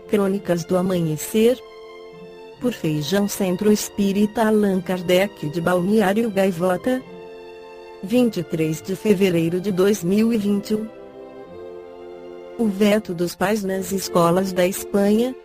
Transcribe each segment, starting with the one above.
Crônicas do Amanhecer, por Feijão Centro Espírita Allan Kardec de Balneário Gaivota, 23 de fevereiro de 2021. O veto dos pais nas escolas da Espanha.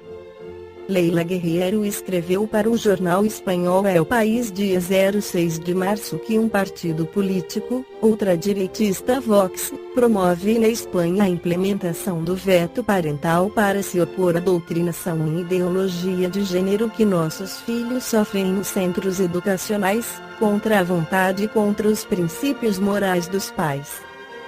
Leila Guerreiro escreveu para o jornal espanhol El País dia 6 de março que um partido político, ultradireitista Vox, promove na Espanha a implementação do veto parental para se opor à doutrinação e ideologia de gênero que nossos filhos sofrem nos centros educacionais, contra a vontade e contra os princípios morais dos pais.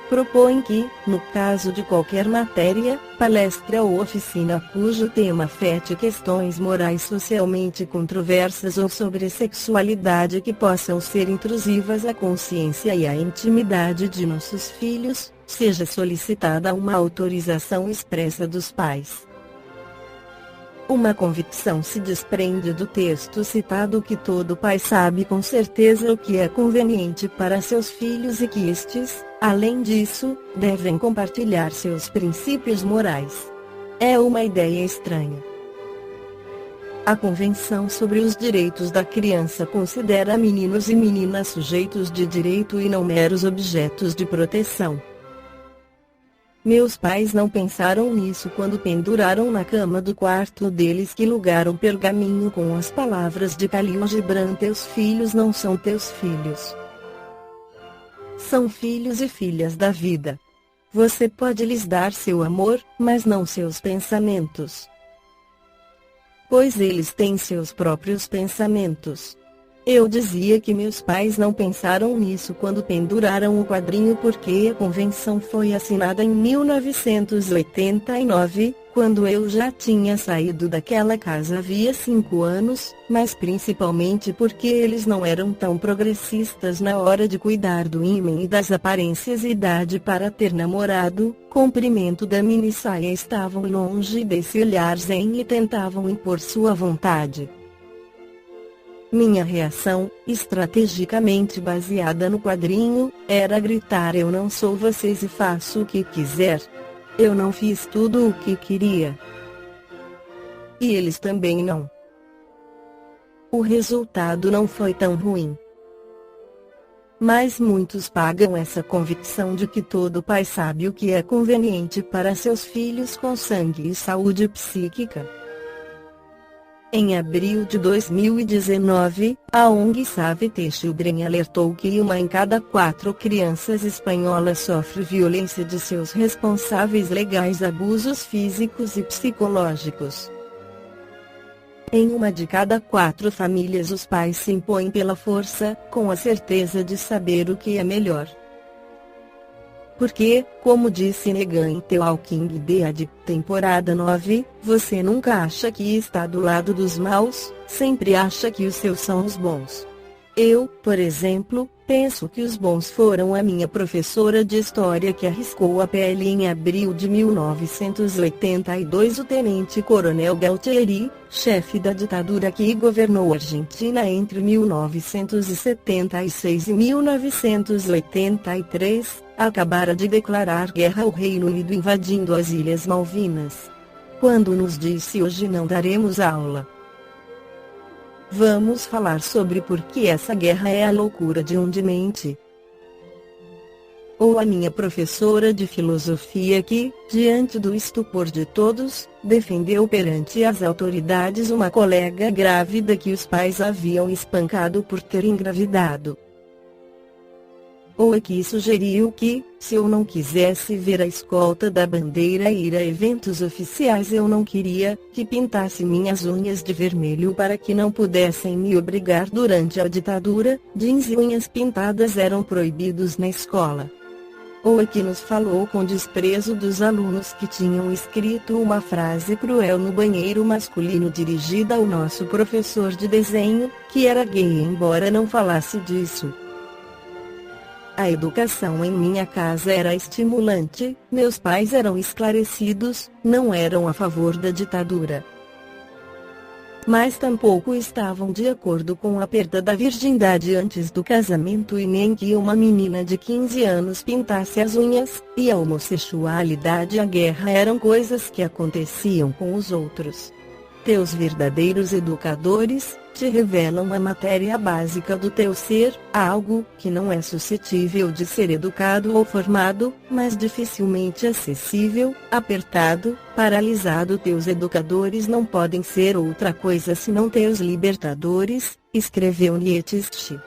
Propõe que, no caso de qualquer matéria, palestra ou oficina cujo tema afete questões morais socialmente controversas ou sobre sexualidade que possam ser intrusivas à consciência e à intimidade de nossos filhos, seja solicitada uma autorização expressa dos pais. Uma convicção se desprende do texto citado que todo pai sabe com certeza o que é conveniente para seus filhos e que estes, além disso, devem compartilhar seus princípios morais. É uma ideia estranha. A Convenção sobre os Direitos da Criança considera meninos e meninas sujeitos de direito e não meros objetos de proteção. Meus pais não pensaram nisso quando penduraram na cama do quarto deles que lugar um pergaminho com as palavras de Khalil Gibran: teus filhos não são teus filhos. São filhos e filhas da vida. Você pode lhes dar seu amor, mas não seus pensamentos. Pois eles têm seus próprios pensamentos. Eu dizia que meus pais não pensaram nisso quando penduraram o quadrinho porque a convenção foi assinada em 1989, quando eu já tinha saído daquela casa havia 5 anos, mas principalmente porque eles não eram tão progressistas na hora de cuidar do ímã e das aparências e idade para ter namorado, comprimento da minissaia estavam longe desse olhar zen e tentavam impor sua vontade. Minha reação, estrategicamente baseada no quadrinho, era gritar: eu não sou vocês e faço o que quiser. Eu não fiz tudo o que queria. E eles também não. O resultado não foi tão ruim. Mas muitos pagam essa convicção de que todo pai sabe o que é conveniente para seus filhos com sangue e saúde psíquica. Em abril de 2019, a ONG Save the Children alertou que 1 em cada 4 crianças espanholas sofre violência de seus responsáveis legais, abusos físicos e psicológicos. Em 1 de cada 4 famílias os pais se impõem pela força, com a certeza de saber o que é melhor. Porque, como disse Negan em The Walking Dead, temporada 9, você nunca acha que está do lado dos maus, sempre acha que os seus são os bons. Eu, por exemplo, penso que os bons foram a minha professora de história que arriscou a pele em abril de 1982, o tenente-coronel Galtieri, chefe da ditadura que governou a Argentina entre 1976 e 1983, acabara de declarar guerra ao Reino Unido invadindo as Ilhas Malvinas. Quando nos disse: hoje não daremos aula. Vamos falar sobre por que essa guerra é a loucura de um demente. Ou a minha professora de filosofia que, diante do estupor de todos, defendeu perante as autoridades uma colega grávida que os pais haviam espancado por ter engravidado. Ou a que sugeriu que, se eu não quisesse ver a escolta da bandeira ir a eventos oficiais, eu não queria que pintasse minhas unhas de vermelho para que não pudessem me obrigar. Durante a ditadura, jeans e unhas pintadas eram proibidos na escola. Ou a que nos falou com desprezo dos alunos que tinham escrito uma frase cruel no banheiro masculino dirigida ao nosso professor de desenho, que era gay embora não falasse disso. A educação em minha casa era estimulante, meus pais eram esclarecidos, não eram a favor da ditadura. mas tampouco estavam de acordo com a perda da virgindade antes do casamento e nem que uma menina de 15 anos pintasse as unhas, e a homossexualidade e a guerra eram coisas que aconteciam com os outros. Teus verdadeiros educadores te revelam a matéria básica do teu ser, algo que não é suscetível de ser educado ou formado, mas dificilmente acessível, apertado, paralisado. Teus educadores não podem ser outra coisa senão teus libertadores, escreveu Nietzsche.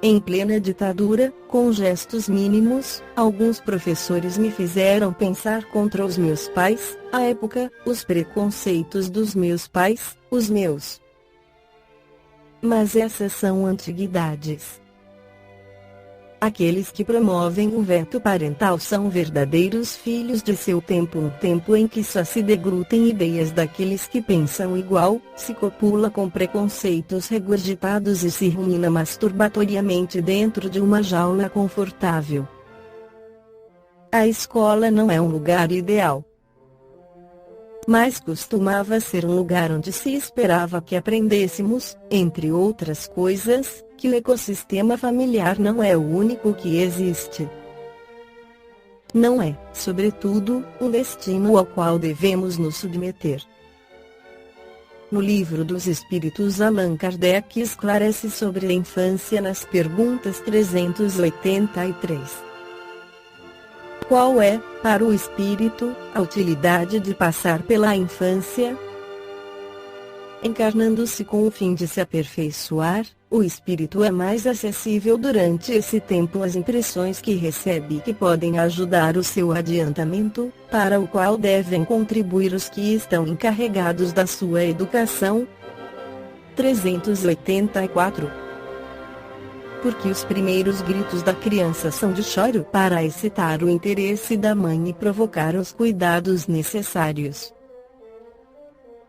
Em plena ditadura, com gestos mínimos, alguns professores me fizeram pensar contra os meus pais, a época, os preconceitos dos meus pais, os meus. Mas essas são antiguidades. Aqueles que promovem o veto parental são verdadeiros filhos de seu tempo, um tempo em que só se deglutem ideias daqueles que pensam igual, se copula com preconceitos regurgitados e se rumina masturbatoriamente dentro de uma jaula confortável. A escola não é um lugar ideal, mas costumava ser um lugar onde se esperava que aprendêssemos, entre outras coisas, que o ecossistema familiar não é o único que existe. Não é, sobretudo, um destino ao qual devemos nos submeter. No Livro dos Espíritos, Allan Kardec esclarece sobre a infância nas perguntas 383. Qual é, para o espírito, a utilidade de passar pela infância? Encarnando-se com o fim de se aperfeiçoar, o espírito é mais acessível durante esse tempo às impressões que recebe e que podem ajudar o seu adiantamento, para o qual devem contribuir os que estão encarregados da sua educação. 384. Porque os primeiros gritos da criança são de choro para excitar o interesse da mãe e provocar os cuidados necessários.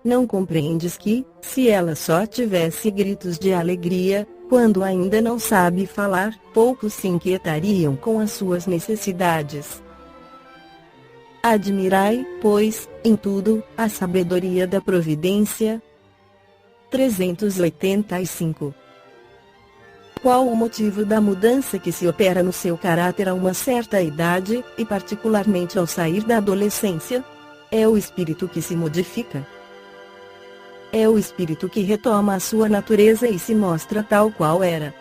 Não compreendes que, se ela só tivesse gritos de alegria, quando ainda não sabe falar, poucos se inquietariam com as suas necessidades. Admirai, pois, em tudo, a sabedoria da providência. 385. Qual o motivo da mudança que se opera no seu caráter a uma certa idade, e particularmente ao sair da adolescência? É o espírito que se modifica. É o espírito que retoma a sua natureza e se mostra tal qual era.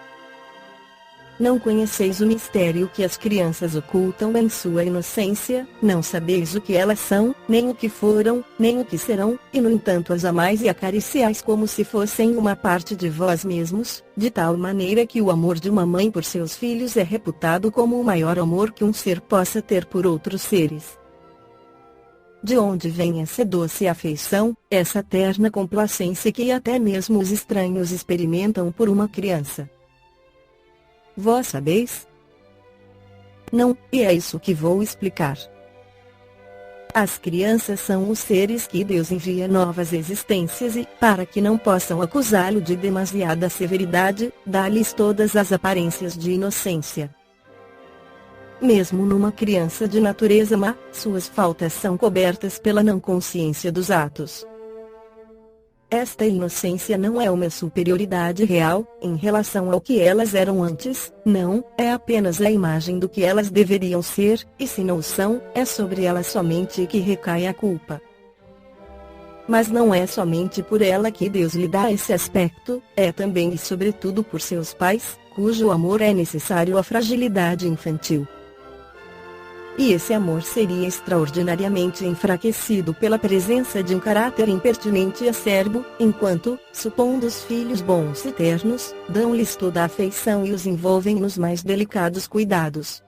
Não conheceis o mistério que as crianças ocultam em sua inocência, não sabeis o que elas são, nem o que foram, nem o que serão, e no entanto as amais e acariciais como se fossem uma parte de vós mesmos, de tal maneira que o amor de uma mãe por seus filhos é reputado como o maior amor que um ser possa ter por outros seres. De onde vem essa doce afeição, essa terna complacência que até mesmo os estranhos experimentam por uma criança? Vós sabeis? Não, e é isso que vou explicar. As crianças são os seres que Deus envia novas existências e, para que não possam acusá-lo de demasiada severidade, dá-lhes todas as aparências de inocência. Mesmo numa criança de natureza má, suas faltas são cobertas pela não consciência dos atos. Esta inocência não é uma superioridade real, em relação ao que elas eram antes, não, é apenas a imagem do que elas deveriam ser, e se não o são, é sobre elas somente que recai a culpa. Mas não é somente por ela que Deus lhe dá esse aspecto, é também e sobretudo por seus pais, cujo amor é necessário à fragilidade infantil. E esse amor seria extraordinariamente enfraquecido pela presença de um caráter impertinente e acerbo, enquanto, supondo os filhos bons e ternos, dão-lhes toda a afeição e os envolvem nos mais delicados cuidados.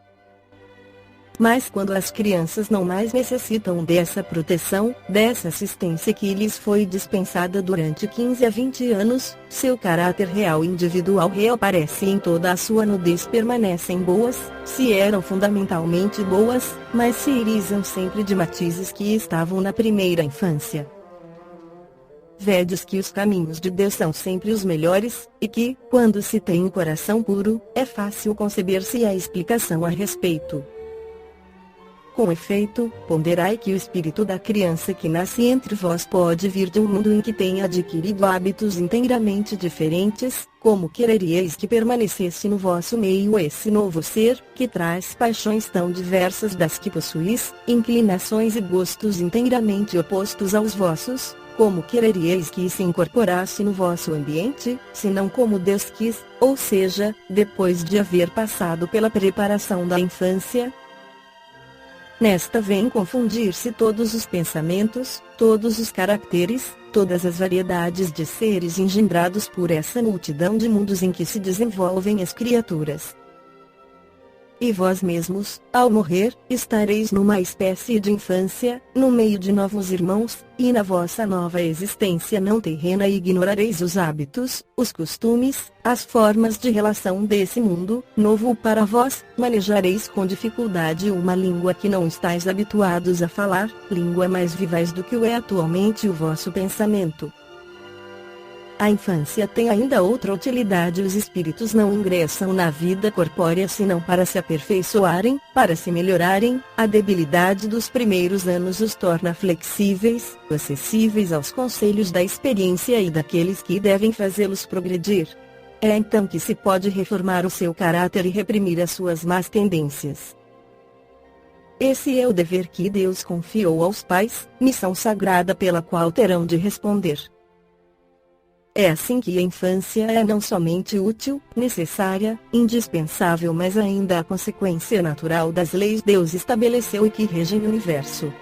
Mas quando as crianças não mais necessitam dessa proteção, dessa assistência que lhes foi dispensada durante 15 a 20 anos, seu caráter real individual reaparece em toda a sua nudez. Permanecem boas, se eram fundamentalmente boas, mas se irisam sempre de matizes que estavam na primeira infância. Vedes que os caminhos de Deus são sempre os melhores, e que, quando se tem um coração puro, é fácil conceber-se a explicação a respeito. Com efeito, ponderai que o espírito da criança que nasce entre vós pode vir de um mundo em que tenha adquirido hábitos inteiramente diferentes. Como quereríeis que permanecesse no vosso meio esse novo ser, que traz paixões tão diversas das que possuís, inclinações e gostos inteiramente opostos aos vossos? Como quereríeis que se incorporasse no vosso ambiente, senão como Deus quis, ou seja, depois de haver passado pela preparação da infância? Nesta vem confundir-se todos os pensamentos, todos os caracteres, todas as variedades de seres engendrados por essa multidão de mundos em que se desenvolvem as criaturas. E vós mesmos, ao morrer, estareis numa espécie de infância, no meio de novos irmãos, e na vossa nova existência não terrena ignorareis os hábitos, os costumes, as formas de relação desse mundo, novo para vós, manejareis com dificuldade uma língua que não estáis habituados a falar, língua mais vivaz do que o é atualmente o vosso pensamento. A infância tem ainda outra utilidade: os espíritos não ingressam na vida corpórea senão para se aperfeiçoarem, para se melhorarem. A debilidade dos primeiros anos os torna flexíveis, acessíveis aos conselhos da experiência e daqueles que devem fazê-los progredir. É então que se pode reformar o seu caráter e reprimir as suas más tendências. Esse é o dever que Deus confiou aos pais, missão sagrada pela qual terão de responder. É assim que a infância é não somente útil, necessária, indispensável, mas ainda a consequência natural das leis que Deus estabeleceu e que regem o universo.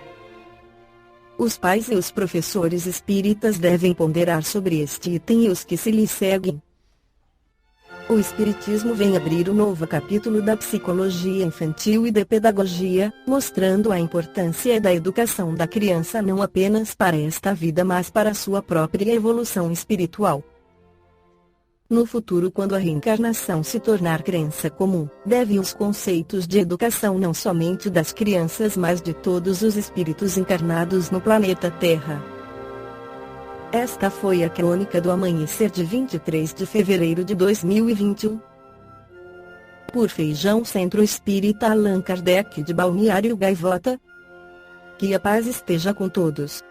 Os pais e os professores espíritas devem ponderar sobre este item e os que se lhes seguem. O Espiritismo vem abrir um novo capítulo da psicologia infantil e da pedagogia, mostrando a importância da educação da criança não apenas para esta vida mas para sua própria evolução espiritual. No futuro, quando a reencarnação se tornar crença comum, devem os conceitos de educação não somente das crianças mas de todos os espíritos encarnados no planeta Terra. Esta foi a crônica do amanhecer de 23 de fevereiro de 2021. Por Feijão Centro Espírita Allan Kardec de Balneário Gaivota. Que a paz esteja com todos.